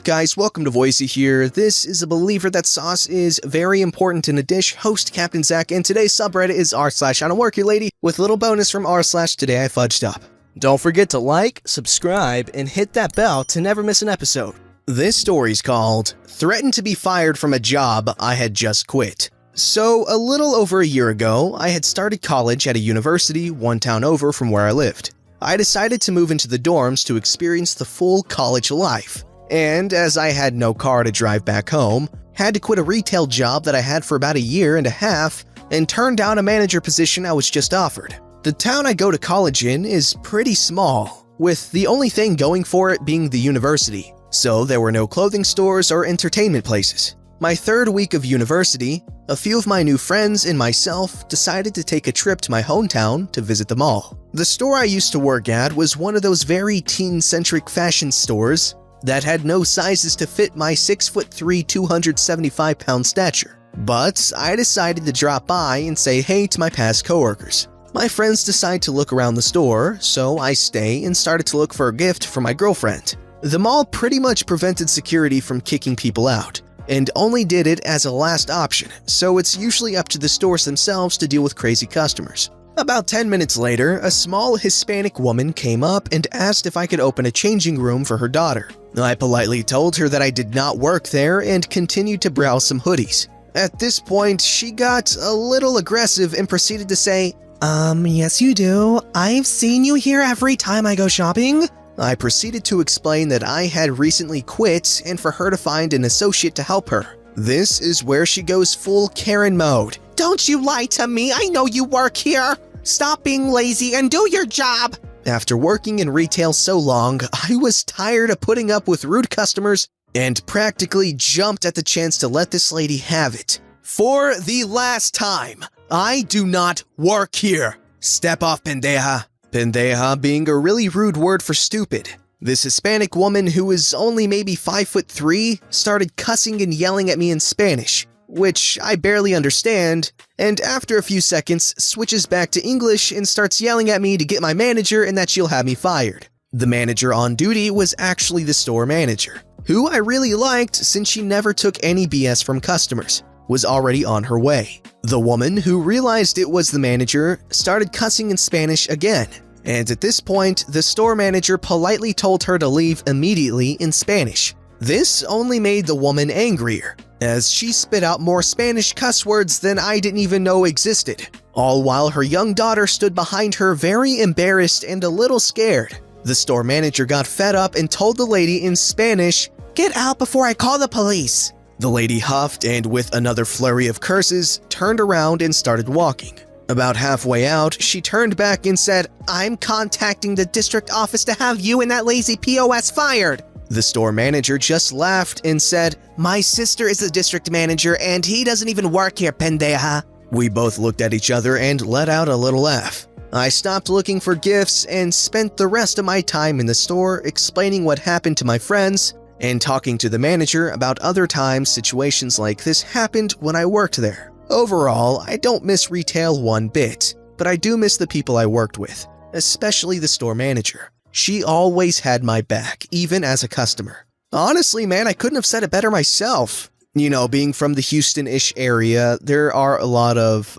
up, guys? Welcome to Voicey here. This is a believer that sauce is very important in a dish, host Captain Zach, and today's subreddit is r/IDontWorkHereLady with a little bonus from r/today I fudged up. Don't forget to like, subscribe, and hit that bell to never miss an episode. This story's called Threatened to be Fired from a Job I Had Just Quit. So, a little over a year ago, I had started college at a university one town over from where I lived. I decided to move into the dorms to experience the full college life. And as I had no car to drive back home, had to quit a retail job that I had for about a year and a half and turn down a manager position I was just offered. The town I go to college in is pretty small, with the only thing going for it being the university, so there were no clothing stores or entertainment places. My third week of university, a few of my new friends and myself decided to take a trip to my hometown to visit the mall. The store I used to work at was one of those very teen-centric fashion stores that had no sizes to fit my 6'3", 275-pound stature. But I decided to drop by and say hey to my past coworkers. My friends decide to look around the store, so I stay and started to look for a gift for my girlfriend. The mall pretty much prevented security from kicking people out, and only did it as a last option, so it's usually up to the stores themselves to deal with crazy customers. About 10 minutes later, a small Hispanic woman came up and asked if I could open a changing room for her daughter. I politely told her that I did not work there and continued to browse some hoodies. At this point, she got a little aggressive and proceeded to say, yes you do. I've seen you here every time I go shopping." I proceeded to explain that I had recently quit and for her to find an associate to help her. This is where she goes full Karen mode. "Don't you lie to me, I know you work here! Stop being lazy and do your job!" After working in retail so long, I was tired of putting up with rude customers and practically jumped at the chance to let this lady have it. "For the last time, I do not work here. Step off, pendeja." Pendeja being a really rude word for stupid. This Hispanic woman, who was only maybe 5'3", started cussing and yelling at me in Spanish, which I barely understand, and after a few seconds switches back to English and starts yelling at me to get my manager and that she'll have me fired. The manager on duty was actually the store manager, who I really liked since she never took any BS from customers, was already on her way. The woman, who realized it was the manager, started cussing in Spanish again, and at this point, the store manager politely told her to leave immediately in Spanish. This only made the woman angrier, as she spit out more Spanish cuss words than I didn't even know existed, all while her young daughter stood behind her very embarrassed and a little scared. The store manager got fed up and told the lady in Spanish, "Get out before I call the police." The lady huffed and with another flurry of curses, turned around and started walking. About halfway out, she turned back and said, "I'm contacting the district office to have you and that lazy POS fired." The store manager just laughed and said, "My sister is the district manager and he doesn't even work here, pendeja." We both looked at each other and let out a little laugh. I stopped looking for gifts and spent the rest of my time in the store explaining what happened to my friends and talking to the manager about other times situations like this happened when I worked there. Overall, I don't miss retail one bit, but I do miss the people I worked with, especially the store manager. She always had my back, even as a customer. Honestly, man, I couldn't have said it better myself. You know, being from the Houston-ish area, there are a lot of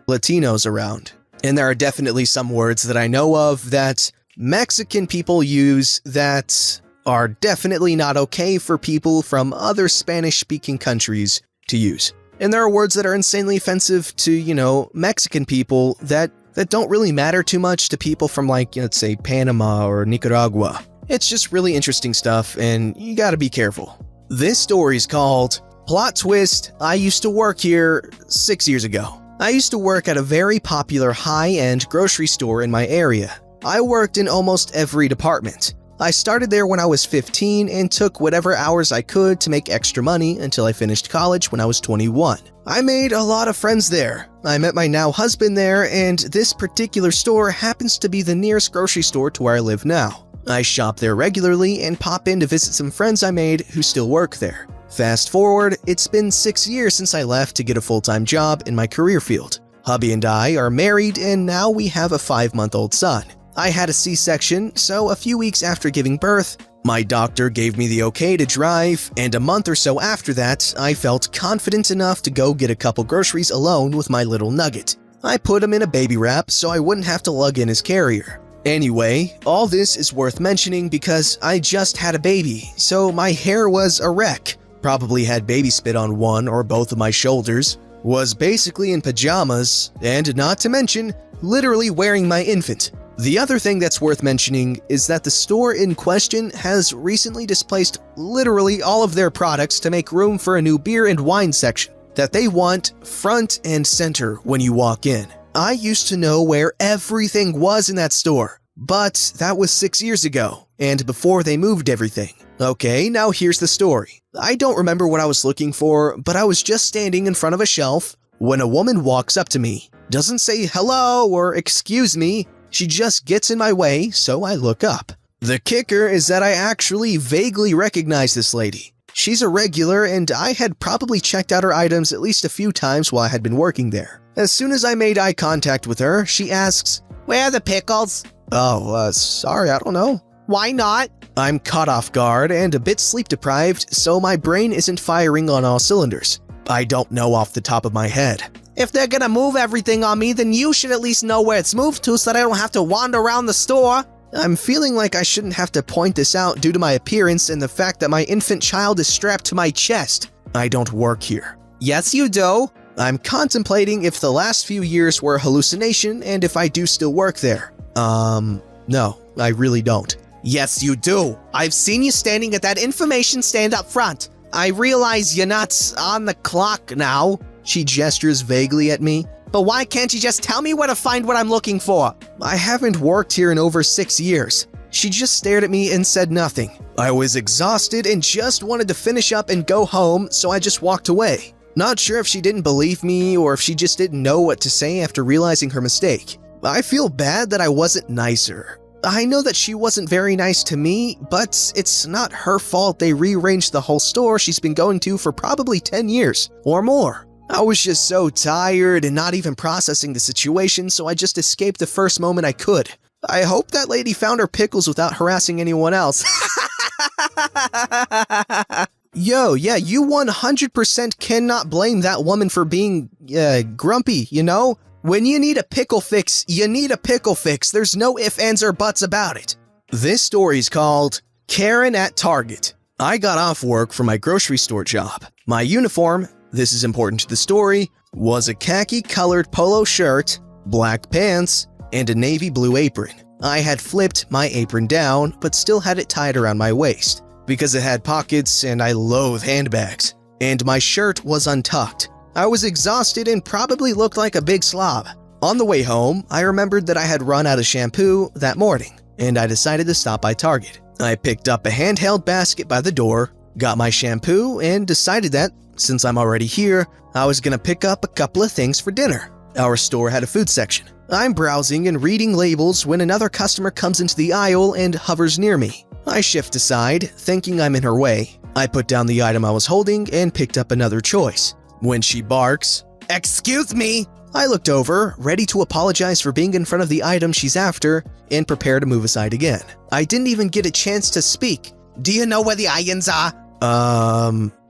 Latinos around. And there are definitely some words that I know of that Mexican people use that are definitely not okay for people from other Spanish-speaking countries to use. And there are words that are insanely offensive to, Mexican people that don't really matter too much to people from let's say Panama or Nicaragua. It's just really interesting stuff and you gotta be careful. This story's called Plot Twist, I Used to Work Here 6 years ago. I used to work at a very popular high-end grocery store in my area. I worked in almost every department. I started there when I was 15 and took whatever hours I could to make extra money until I finished college when I was 21. I made a lot of friends there. I met my now husband there, and this particular store happens to be the nearest grocery store to where I live now. I shop there regularly and pop in to visit some friends I made who still work there. Fast forward, it's been 6 years since I left to get a full-time job in my career field. Hubby and I are married and now we have a 5-month-old son. I had a C-section, so a few weeks after giving birth, My doctor gave me the okay to drive, and a month or so after that, I felt confident enough to go get a couple groceries alone with my little nugget. I put him in a baby wrap so I wouldn't have to lug in his carrier. Anyway, all this is worth mentioning because I just had a baby, so my hair was a wreck. Probably had baby spit on one or both of my shoulders, was basically in pajamas, and not to mention, literally wearing my infant. The other thing that's worth mentioning is that the store in question has recently displaced literally all of their products to make room for a new beer and wine section that they want front and center when you walk in. I used to know where everything was in that store, but that was 6 years ago, and before they moved everything. Okay, now here's the story. I don't remember what I was looking for, but I was just standing in front of a shelf when a woman walks up to me. Doesn't say hello or excuse me, she just gets in my way, so I look up. The kicker is that I actually vaguely recognize this lady. She's a regular, and I had probably checked out her items at least a few times while I had been working there. As soon as I made eye contact with her, she asks, "Where are the pickles?" Sorry, I don't know. "Why not?" I'm caught off guard and a bit sleep-deprived, so my brain isn't firing on all cylinders. I don't know off the top of my head. "If they're gonna move everything on me, then you should at least know where it's moved to so that I don't have to wander around the store." I'm feeling like I shouldn't have to point this out due to my appearance and the fact that my infant child is strapped to my chest. I don't work here. "Yes, you do." I'm contemplating if the last few years were a hallucination and if I do still work there. No, I really don't. "Yes, you do. I've seen you standing at that information stand up front. I realize you're not on the clock now." She gestures vaguely at me. "But why can't you just tell me where to find what I'm looking for?" I haven't worked here in over 6 years. She just stared at me and said nothing. I was exhausted and just wanted to finish up and go home, so I just walked away. Not sure if she didn't believe me or if she just didn't know what to say after realizing her mistake. I feel bad that I wasn't nicer. I know that she wasn't very nice to me, but it's not her fault they rearranged the whole store she's been going to for probably 10 years or more. I was just so tired and not even processing the situation, so I just escaped the first moment I could. I hope that lady found her pickles without harassing anyone else. Yo, yeah, you 100% cannot blame that woman for being, grumpy, you know? When you need a pickle fix, you need a pickle fix. There's no ifs, ands, or buts about it. This story's called Karen at Target. I got off work for my grocery store job. My uniform, this is important to the story, was a khaki-colored polo shirt, black pants, and a navy blue apron. I had flipped my apron down, but still had it tied around my waist, because it had pockets and I loathe handbags. And my shirt was untucked. I was exhausted and probably looked like a big slob. On the way home, I remembered that I had run out of shampoo that morning, and I decided to stop by Target. I picked up a handheld basket by the door, got my shampoo, and decided that, since I'm already here, I was gonna pick up a couple of things for dinner. Our store had a food section. I'm browsing and reading labels when another customer comes into the aisle and hovers near me. I shift aside, thinking I'm in her way. I put down the item I was holding and picked up another choice. When she barks, "Excuse me!" I looked over, ready to apologize for being in front of the item she's after, and prepare to move aside again. I didn't even get a chance to speak. "Do you know where the irons are?"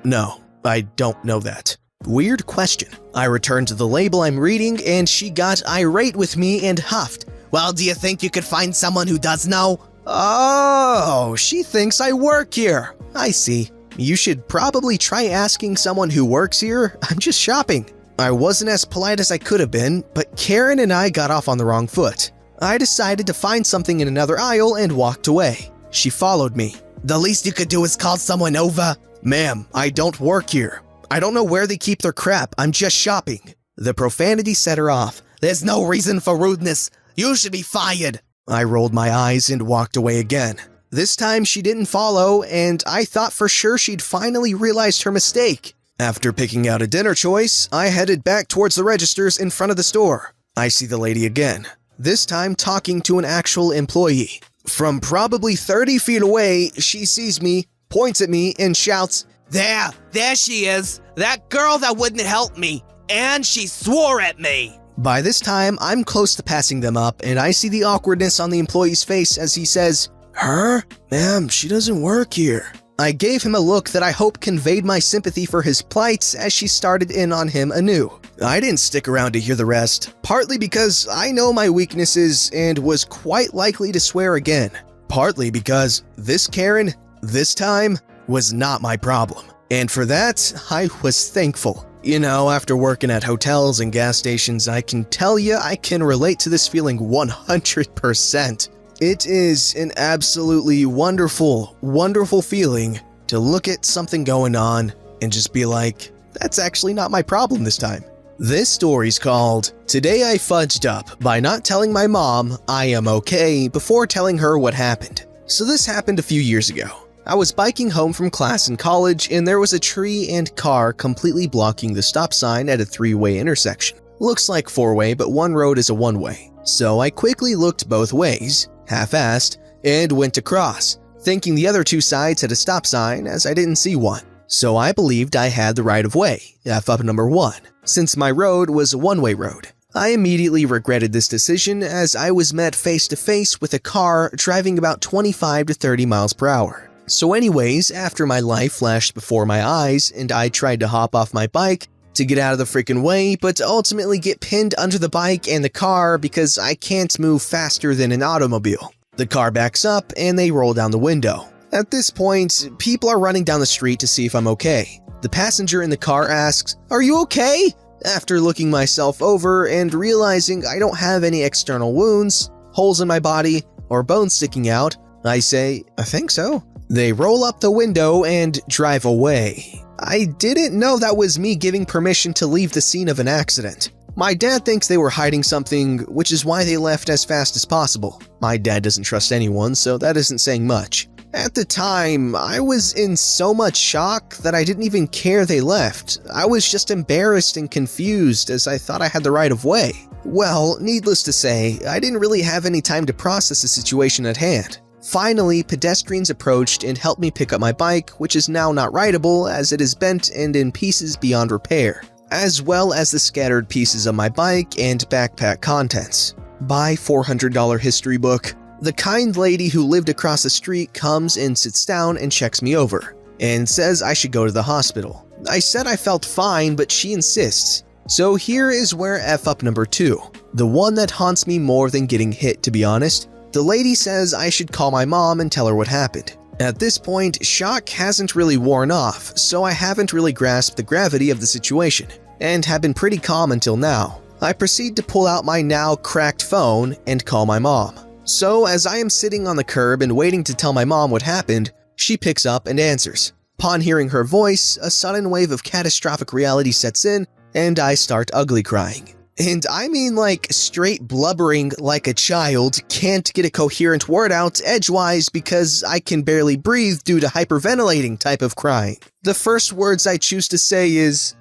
No, I don't know that. Weird question. I returned to the label I'm reading, and she got irate with me and huffed. "Well, do you think you could find someone who does know?" Oh, she thinks I work here. I see. You should probably try asking someone who works here. I'm just shopping. I wasn't as polite as I could have been, but Karen and I got off on the wrong foot. I decided to find something in another aisle and walked away. She followed me. "The least you could do is call someone over." "Ma'am, I don't work here. I don't know where they keep their crap. I'm just shopping." The profanity set her off. "There's no reason for rudeness. You should be fired." I rolled my eyes and walked away again. This time she didn't follow, and I thought for sure she'd finally realized her mistake. After picking out a dinner choice, I headed back towards the registers in front of the store. I see the lady again, this time talking to an actual employee. From probably 30 feet away, she sees me, points at me, and shouts, There she is, that girl that wouldn't help me, and she swore at me." By this time, I'm close to passing them up, and I see the awkwardness on the employee's face as he says, "Her? Ma'am, she doesn't work here." I gave him a look that I hope conveyed my sympathy for his plight as she started in on him anew. I didn't stick around to hear the rest, partly because I know my weaknesses and was quite likely to swear again. Partly because this Karen, this time, was not my problem. And for that, I was thankful. You know, after working at hotels and gas stations, I can tell you I can relate to this feeling 100%. It is an absolutely wonderful, wonderful feeling to look at something going on and just be like, that's actually not my problem this time. This story's called Today I Fudged Up by not telling my mom I am okay before telling her what happened. So this happened a few years ago. I was biking home from class in college and there was a tree and car completely blocking the stop sign at a three-way intersection. Looks like four-way, but one road is a one-way. So I quickly looked both ways, half-assed, and went across, thinking the other two sides had a stop sign as I didn't see one. So I believed I had the right of way, F up number 1, since my road was a one-way road. I immediately regretted this decision as I was met face to face with a car driving about 25 to 30 miles per hour. So anyways, after my life flashed before my eyes and I tried to hop off my bike to get out of the freaking way, but ultimately get pinned under the bike and the car because I can't move faster than an automobile. The car backs up and they roll down the window. At this point, people are running down the street to see if I'm okay. The passenger in the car asks, "Are you okay?" After looking myself over and realizing I don't have any external wounds, holes in my body, or bones sticking out, I say, "I think so." They roll up the window and drive away. I didn't know that was me giving permission to leave the scene of an accident. My dad thinks they were hiding something, which is why they left as fast as possible. My dad doesn't trust anyone, so that isn't saying much. At the time, I was in so much shock that I didn't even care they left. I was just embarrassed and confused as I thought I had the right of way. Well, needless to say, I didn't really have any time to process the situation at hand. Finally, pedestrians approached and helped me pick up my bike, which is now not rideable as it is bent and in pieces beyond repair, as well as the scattered pieces of my bike and backpack contents. Buy $400 history book. The kind lady who lived across the street comes and sits down and checks me over, and says I should go to the hospital. I said I felt fine, but she insists. So here is where F up number 2, the one that haunts me more than getting hit, to be honest. The lady says I should call my mom and tell her what happened. At this point, shock hasn't really worn off, so I haven't really grasped the gravity of the situation, and have been pretty calm until now. I proceed to pull out my now cracked phone and call my mom. So as I am sitting on the curb and waiting to tell my mom what happened, she picks up and answers. Upon hearing her voice, a sudden wave of catastrophic reality sets in, and I start ugly crying. And I mean like straight blubbering like a child, can't get a coherent word out edgewise because I can barely breathe due to hyperventilating type of crying. The first words I choose to say is,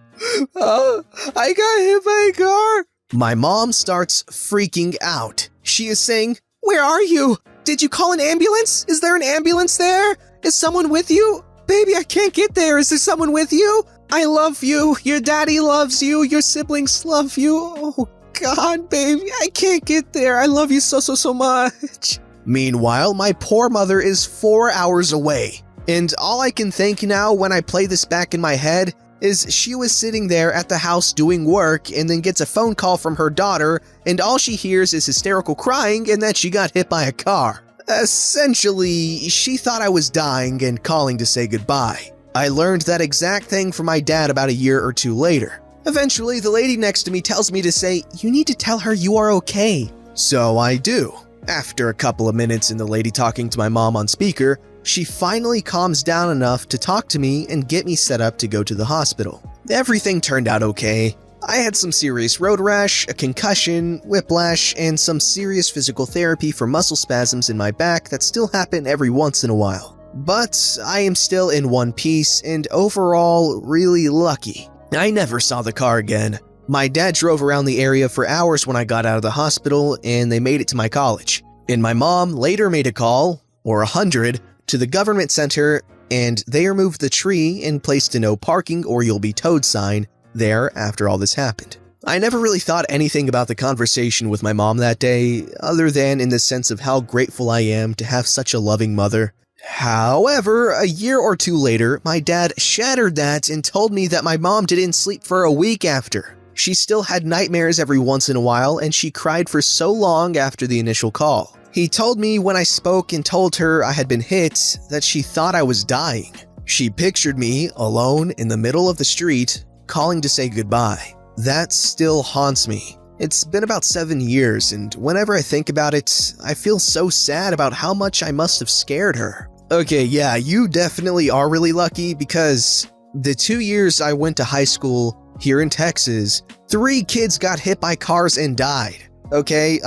"Oh, I got hit by a car." My mom starts freaking out. She is saying, "Where are you? Did you call an ambulance? Is there an ambulance there? Is someone with you? Baby, I can't get there. Is there someone with you? I love you. Your daddy loves you. Your siblings love you. Oh God, baby, I can't get there. I love you so much." Meanwhile, my poor mother is 4 hours away. And all I can think now when I play this back in my head is she was sitting there at the house doing work and then gets a phone call from her daughter and all she hears is hysterical crying and that she got hit by a car. Essentially, she thought I was dying and calling to say goodbye. I learned that exact thing from my dad about a year or two later. Eventually, the lady next to me tells me to say, "You need to tell her you are okay." So I do. After a couple of minutes and the lady talking to my mom on speaker, she finally calms down enough to talk to me and get me set up to go to the hospital. Everything turned out okay. I had some serious road rash, a concussion, whiplash, and some serious physical therapy for muscle spasms in my back that still happen every once in a while. But I am still in one piece and overall really lucky. I never saw the car again. My dad drove around the area for hours when I got out of the hospital and they made it to my college. And my mom later made a call, or 100, to the government center and they removed the tree and placed a "no parking or you'll be towed" sign there after all this happened. I never really thought anything about the conversation with my mom that day, other than in the sense of how grateful I am to have such a loving mother. However, a year or two later, my dad shattered that and told me that my mom didn't sleep for a week after. She still had nightmares every once in a while, and she cried for so long after the initial call. He told me when I spoke and told her I had been hit that she thought I was dying. She pictured me alone in the middle of the street, calling to say goodbye. That still haunts me. It's been about 7 years, and whenever I think about it, I feel so sad about how much I must have scared her. Okay, yeah, you definitely are really lucky, because the 2 years I went to high school here in Texas, 3 kids got hit by cars and died. Okay,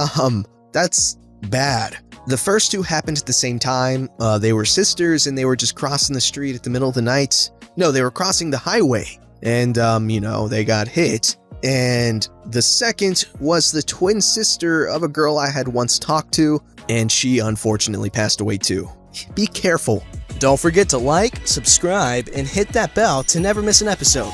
that's bad. The first 2 happened at the same time. They were sisters, and they were just crossing the street at the middle of the night. No, they were crossing the highway, and, they got hit. And the second was the twin sister of a girl I had once talked to, and she unfortunately passed away too. Be careful. Don't forget to like, subscribe, and hit that bell to never miss an episode.